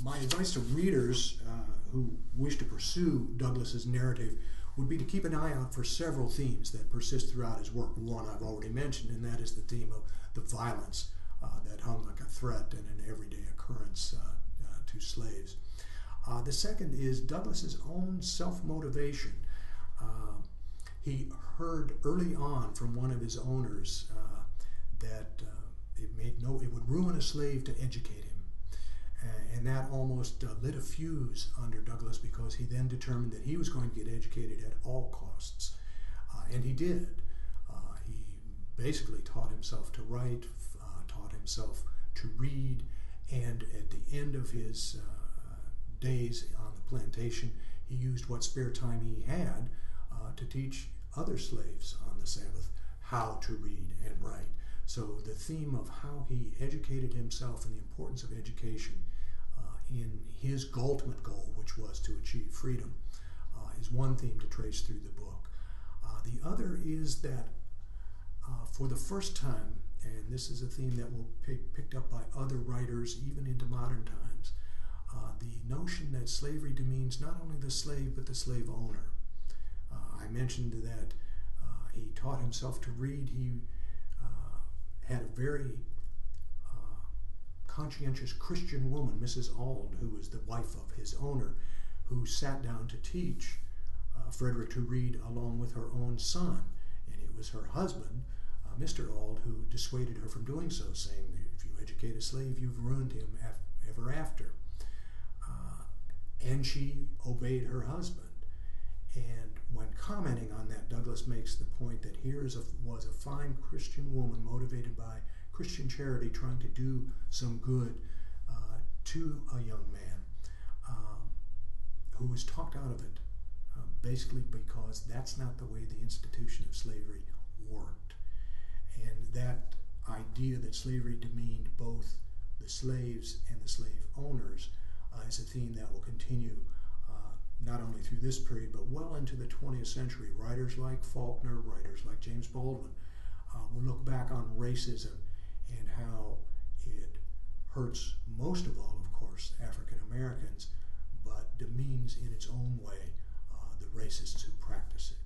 my advice to readers who wish to pursue Douglas's narrative would be to keep an eye out for several themes that persist throughout his work. One I've already mentioned, and that is the theme of the violence that hung like a threat and an everyday occurrence to slaves. The second is Douglas's own self-motivation. He heard early on from one of his owners that it would ruin a slave to educate him. And that almost lit a fuse under Douglas, because he then determined that he was going to get educated at all costs. And he did. He basically taught himself to write, taught himself to read, and at the end of his days on the plantation, he used what spare time he had to teach other slaves on the Sabbath how to read and write. So the theme of how he educated himself and the importance of education in his ultimate goal, which was to achieve freedom, is one theme to trace through the book. The other is that for the first time, and this is a theme that will be picked up by other writers even into modern times, the notion that slavery demeans not only the slave but the slave owner. I mentioned that he taught himself to read. He had a very conscientious Christian woman, Mrs. Auld, who was the wife of his owner, who sat down to teach Frederick to read along with her own son. And it was her husband, Mr. Auld, who dissuaded her from doing so, saying, if you educate a slave, you've ruined him ever after. And she obeyed her husband. And when commenting on that, Douglas makes the point that here was a fine Christian woman motivated by Christian charity, trying to do some good to a young man who was talked out of it, basically because that's not the way the institution of slavery worked. And that idea that slavery demeaned both the slaves and the slave owners is a theme that will continue not only through this period, but well into the 20th century. Writers like Faulkner, writers like James Baldwin will look back on racism and how it hurts most of all, of course, African Americans, but demeans in its own way the racists who practice it.